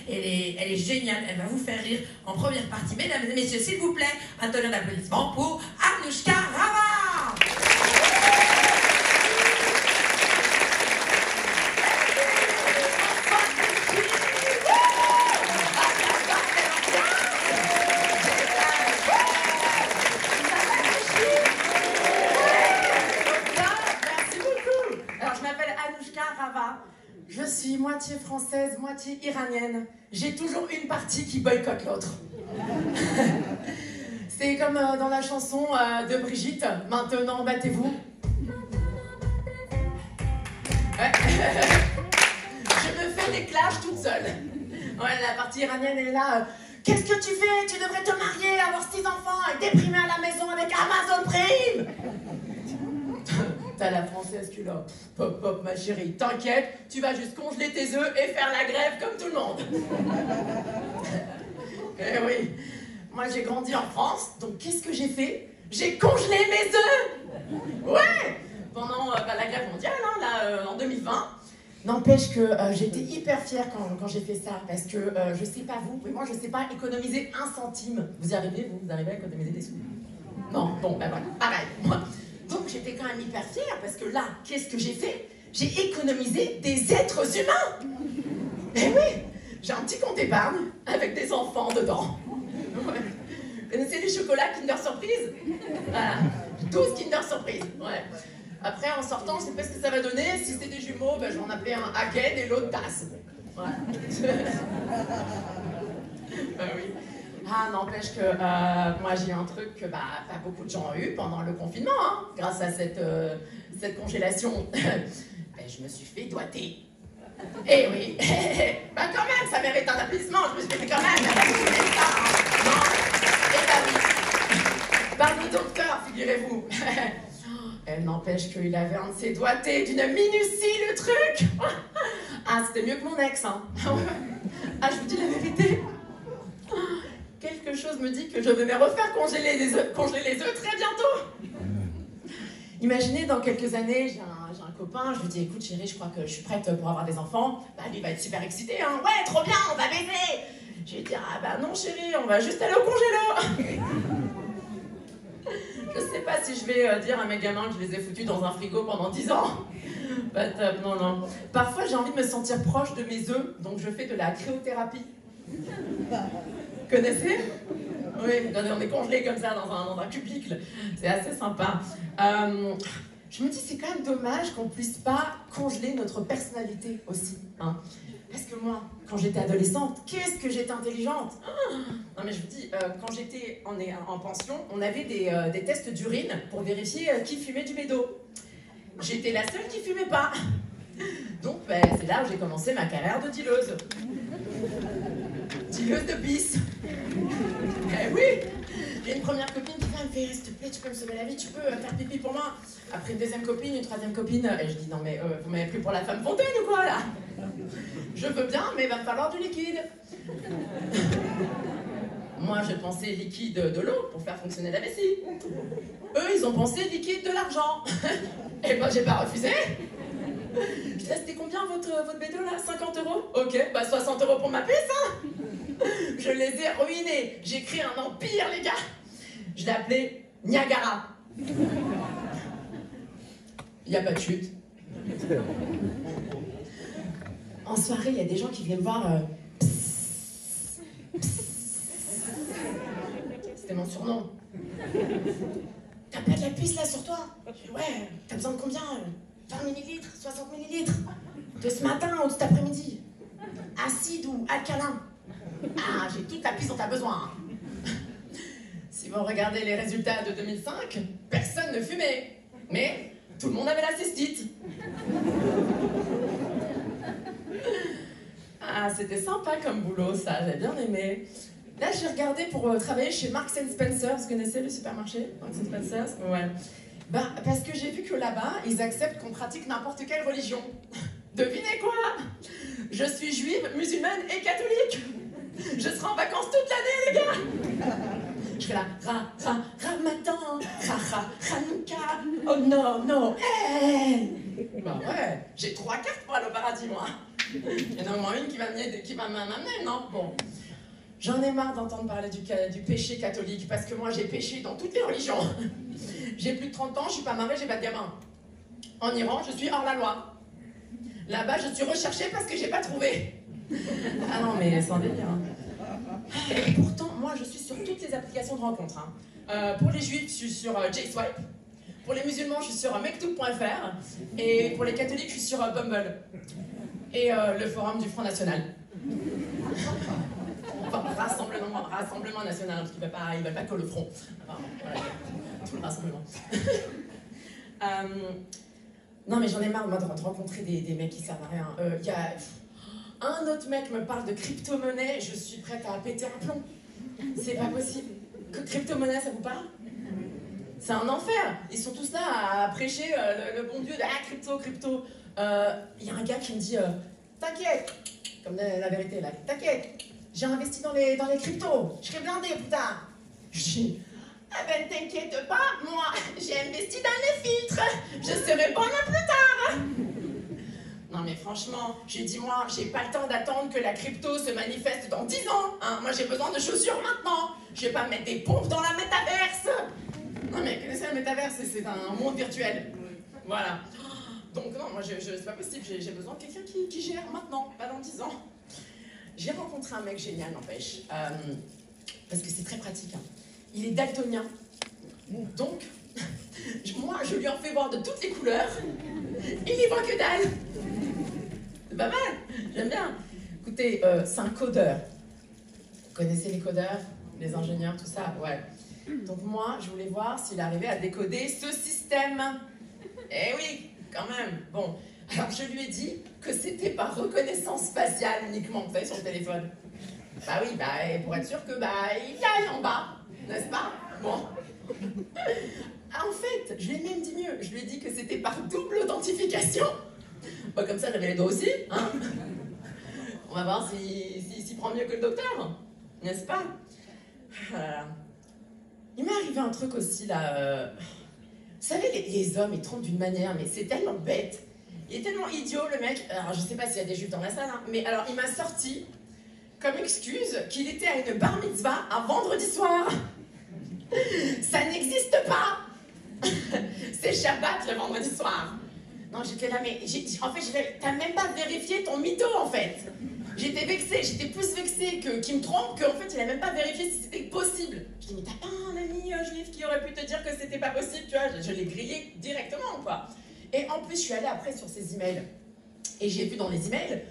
Elle est géniale, elle va vous faire rire en première partie. Mesdames et messieurs, s'il vous plaît, un tonnerre d'applaudissements pour Anouchka Rava. Je suis moitié française, moitié iranienne. J'ai toujours une partie qui boycotte l'autre. C'est comme dans la chanson de Brigitte, maintenant battez-vous. Ouais. Je me fais des clashs toute seule. Ouais, la partie iranienne elle est là. Qu'est-ce que tu fais? Tu devrais te marier, avoir 6 enfants et déprimer à la maison avec Amazon Prime. T'as la française qui est là, pop pop ma chérie, t'inquiète, tu vas juste congeler tes œufs et faire la grève comme tout le monde. Eh oui, moi j'ai grandi en France, donc qu'est-ce que j'ai fait? J'ai congelé mes œufs. Ouais, pendant la grève mondiale, hein, là, en 2020. N'empêche que j'étais hyper fière quand j'ai fait ça, parce que je sais pas vous, mais moi je sais pas économiser 1 centime. Vous y arrivez, vous arrivez à économiser des sous? Non, bon, ben voilà, pareil, moi. Donc j'étais quand même hyper fière, parce que là, qu'est-ce que j'ai fait? J'ai économisé des êtres humains. Eh oui, j'ai un petit compte épargne avec des enfants dedans. Ouais. Vous connaissez les chocolats Kinder Surprise? Voilà, 12 Kinder Surprise, ouais. Après, en sortant, je sais pas ce que ça va donner. Si c'était des jumeaux, ben, je vais en appeler un Hagen et l'autre Das. Voilà. Ben oui. Ah, n'empêche que moi j'ai un truc que pas beaucoup de gens ont eu pendant le confinement, hein, grâce à cette congélation. Ben, je me suis fait doigter. Eh oui, ben quand même, ça mérite un applaudissement, je me suis fait quand même. Non, eh ben oui. Par le docteur, figurez-vous. Elle n'empêche qu'il avait un de ses doigtés d'une minutie, le truc. Ah, c'était mieux que mon ex, hein. Ah, je vous dis la vérité. Quelque chose me dit que je vais me refaire congeler les œufs très bientôt. Imaginez, dans quelques années, j'ai un copain, je lui dis, écoute chérie, je crois que je suis prête pour avoir des enfants. Bah, lui va être super excité, hein. Ouais, trop bien, on va baiser. Je vais dire, ah bah non chérie, on va juste aller au congélo. Je sais pas si je vais dire à mes gamins que je les ai foutus dans un frigo pendant 10 ans. Pas top, non, non. Parfois, j'ai envie de me sentir proche de mes œufs, donc je fais de la cryothérapie. Connaissez? Oui, on est congelé comme ça dans un cubicle. C'est assez sympa. Je me dis, c'est quand même dommage qu'on puisse pas congeler notre personnalité aussi. Hein. Parce que moi, quand j'étais adolescente, qu'est-ce que j'étais intelligente! Non mais je vous dis, quand j'étais en pension, on avait des tests d'urine pour vérifier qui fumait du bédo. J'étais la seule qui fumait pas. Donc c'est là où j'ai commencé ma carrière de dealeuse. Dealeuse de bis. Eh oui! J'ai une première copine qui me fait, s'il te plaît, tu peux me sauver la vie, tu peux faire pipi pour moi. Après une deuxième copine, une troisième copine, et je dis, non mais vous m'avez pris pour la femme fontaine ou quoi là? Je veux bien, mais il va me falloir du liquide. Moi, je pensais liquide de l'eau pour faire fonctionner la vessie. Eux, ils ont pensé liquide de l'argent. Et ben, j'ai pas refusé. Je dis, c'était combien votre bédo là? 50 €? Ok, bah 60 € pour ma pisse, hein. Je les ai ruinés. J'ai créé un empire, les gars. Je l'ai appelé Niagara. Il n'y a pas de chute. En soirée, il y a des gens qui viennent me voir. C'était mon surnom. T'as pas de la puce là sur toi? Ouais, t'as besoin de combien? 20 ml, 60 ml. De ce matin ou de cet après-midi? Acide ou alcalin? Ah, j'ai toute la puce dont t'as besoin. Si vous regardez les résultats de 2005, personne ne fumait. Mais tout le monde avait la cystite. Ah, c'était sympa comme boulot, ça, j'ai bien aimé. Là, j'ai regardé pour travailler chez Marks & Spencer. Vous connaissez le supermarché Marks & Spencer? Ouais. Bah, parce que j'ai vu que là-bas, ils acceptent qu'on pratique n'importe quelle religion. Devinez quoi? Je suis juive, musulmane et catholique. Je serai en vacances toute l'année, les gars. Je serai là, Ramadan, Hanouka, oh non, non, hey. Bah ouais, j'ai 3 cartes pour aller au paradis, moi. Il y en a au moins une qui va m'amener, non? Bon. J'en ai marre d'entendre parler du péché catholique, parce que moi j'ai péché dans toutes les religions. J'ai plus de 30 ans, je suis pas mariée, j'ai pas de gamin. En Iran, je suis hors la loi. Là-bas, je suis recherchée parce que j'ai pas trouvé. Ah non, mais sans délire. Et pourtant, moi je suis sur toutes les applications de rencontres. Pour les juifs, je suis sur JSwipe. Pour les musulmans, je suis sur mektoub.fr. Et pour les catholiques, je suis sur Bumble. Et le forum du Front National. Enfin, rassemblement national, parce qu'ils ne veulent pas que le front. Enfin, voilà, tout le rassemblement. Non, mais j'en ai marre, moi, de rencontrer des mecs qui servent à rien. Y a... Un autre mec me parle de crypto-monnaie, je suis prête à péter un plomb. C'est pas possible. Que crypto-monnaie, ça vous parle? C'est un enfer. Ils sont tous là à prêcher le bon Dieu de crypto. Y a un gars qui me dit t'inquiète, comme la vérité là, t'inquiète, j'ai investi dans les cryptos, je serai blindé, putain. Je dis ah ben t'inquiète pas, moi j'ai investi dans les filtres, je serai bonne plus tard. Non mais franchement, j'ai dit moi, j'ai pas le temps d'attendre que la crypto se manifeste dans 10 ans. Hein. Moi j'ai besoin de chaussures maintenant. Je vais pas mettre des pompes dans la métaverse. Non mais connaissez le métaverse, c'est un monde virtuel. Voilà. Donc non, moi c'est pas possible, j'ai besoin de quelqu'un qui gère maintenant, pas dans 10 ans. J'ai rencontré un mec génial, n'empêche. Parce que c'est très pratique. Hein. Il est daltonien. Donc, moi je lui en fais voir de toutes les couleurs. Il n'y voit que dalle. C'est pas mal, j'aime bien. Écoutez, c'est un codeur. Vous connaissez les codeurs, les ingénieurs, tout ça? Ouais. Donc moi, je voulais voir s'il arrivait à décoder ce système. Eh oui, quand même. Bon, alors je lui ai dit que c'était par reconnaissance faciale uniquement, vous savez, sur le téléphone. Bah oui, bah, pour être sûr que, bah, il aille en bas, n'est-ce pas? Bon. Ah, en fait, je lui ai même dit mieux. Je lui ai dit que c'était par double authentification. Bah, comme ça, j'avais les doigts aussi, hein. On va voir s'il s'y prend mieux que le docteur, n'est-ce pas? Il m'est arrivé un truc aussi, là. Vous savez, les hommes, ils trompent d'une manière, mais c'est tellement bête. Il est tellement idiot, le mec. Alors, je sais pas s'il y a des juifs dans la salle, hein, mais alors, il m'a sorti comme excuse qu'il était à une bar mitzvah un vendredi soir. Ça n'existe pas. C'est Shabbat le vendredi soir. Non, j'étais là, mais en fait, t'as même pas vérifié ton mytho, en fait. J'étais vexée, j'étais plus vexée qu'il me trompe qu'en fait, il a même pas vérifié si c'était possible. Je dis, mais t'as pas un ami juif qui aurait pu te dire que c'était pas possible, tu vois? Je l'ai grillé directement, quoi. Et en plus, je suis allée après sur ses emails. Et j'ai vu dans les emails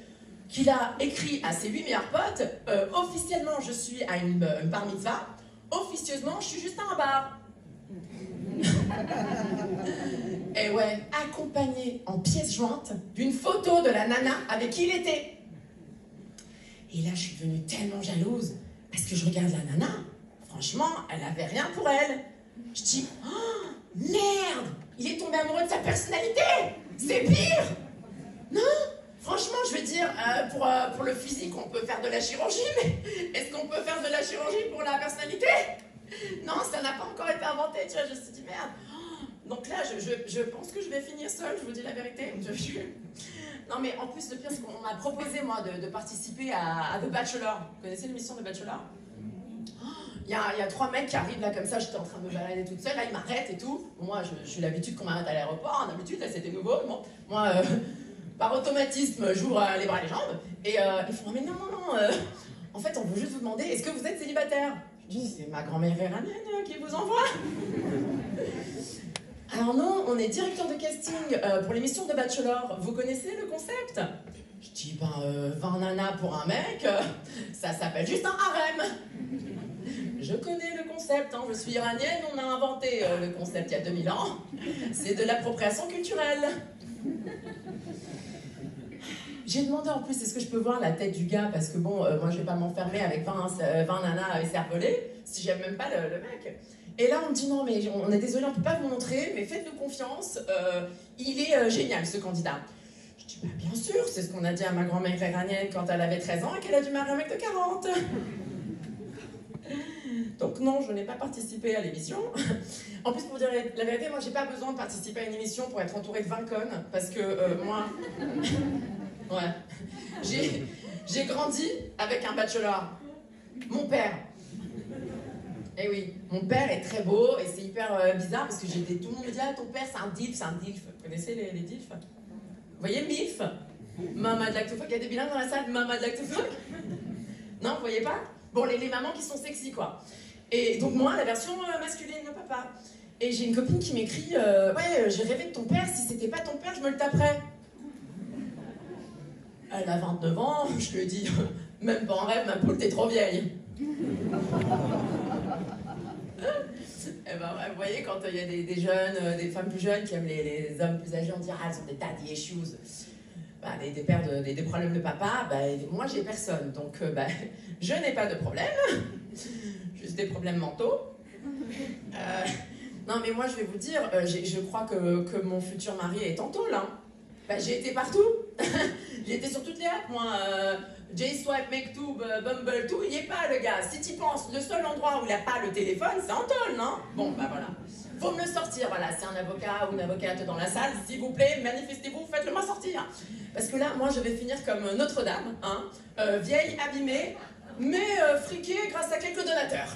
qu'il a écrit à ses 8 meilleurs potes, officiellement, je suis à une bar mitzvah, officieusement, je suis juste à un bar. Et ouais, accompagné en pièce jointe d'une photo de la nana avec qui il était. Et là, je suis devenue tellement jalouse, parce que je regarde la nana, franchement, elle avait rien pour elle. Je dis, oh, merde, il est tombé amoureux de sa personnalité. C'est pire. Non, franchement, je veux dire, pour le physique, on peut faire de la chirurgie, mais est-ce qu'on peut faire de la chirurgie pour la personnalité? Non, ça n'a pas encore été inventé, tu vois, je me suis dit, merde. Donc là, je pense que je vais finir seule, je vous dis la vérité. Non, mais en plus, le pire, c'est qu'on m'a proposé, moi, de participer à The Bachelor. Vous connaissez l'émission The Bachelor? Il y a 3 mecs qui arrivent là comme ça, j'étais en train de me balader toute seule, là ils m'arrêtent et tout. Bon, moi, je suis l'habitude qu'on m'arrête à l'aéroport, d'habitude, là c'était nouveau. Bon, moi, par automatisme, j'ouvre les bras et les jambes. Et ils font, mais non, en fait, on veut juste vous demander, est-ce que vous êtes célibataire? Je dis, c'est ma grand-mère iranienne qui vous envoie. Alors non, on est directeur de casting pour l'émission de Bachelor. Vous connaissez le concept? Je dis, 20 nanas pour un mec, ça s'appelle juste un harem. Je connais le concept, hein, je suis iranienne, on a inventé le concept il y a 2000 ans. C'est de l'appropriation culturelle. J'ai demandé en plus, est-ce que je peux voir la tête du gars? Parce que bon, moi je vais pas m'enfermer avec 20 nanas écervelées, si j'aime même pas le mec. Et là on me dit, non mais on est désolé, on peut pas vous montrer, mais faites-nous confiance, il est génial ce candidat. Je dis, bien sûr, c'est ce qu'on a dit à ma grand-mère iranienne quand elle avait 13 ans et qu'elle a dû marier un mec de 40. Donc non, je n'ai pas participé à l'émission. En plus, pour dire la vérité, moi j'ai pas besoin de participer à une émission pour être entourée de 20 connes, parce que moi... Ouais. J'ai grandi avec un bachelor. Mon père. Eh oui, mon père est très beau et c'est hyper bizarre parce que tout le monde me dit ah ton père c'est un dilf, c'est un dilf. Vous connaissez les dilfs? Vous voyez MILF? Mama de lactofuck, il y a des bilingues dans la salle, Mama de lactofuck? Non, vous voyez pas? Bon, les mamans qui sont sexy quoi. Et donc moi, la version masculine, le papa. Et j'ai une copine qui m'écrit ouais, j'ai rêvé de ton père, si c'était pas ton père, je me le taperais. Elle a 29 ans, je lui ai dit même pas en rêve, ma poule, t'es trop vieille. Eh ben, vous voyez, quand il y a des jeunes, des femmes plus jeunes qui aiment les hommes plus âgés, on dit ah, elles ont des daddy issues. Bah, des pères des problèmes de papa, bah, moi j'ai personne. Donc bah, je n'ai pas de problème, juste des problèmes mentaux. Non mais moi je vais vous dire, je crois que mon futur mari est en tôle. Hein. Bah, j'ai été partout. J'ai été sur toutes les apps, moi. J-Swipe, MakeTube, Bumble, tout, il n'y est pas le gars. Si tu penses, le seul endroit où il n'a pas le téléphone, c'est en tôle, non? Bon, bah voilà. Faut me le sortir, voilà. C'est un avocat ou une avocate dans la salle, s'il vous plaît, manifestez-vous, faites-le-moi sortir. Parce que là, moi, je vais finir comme Notre-Dame, hein, vieille, abîmée, mais friquée grâce à quelques donateurs.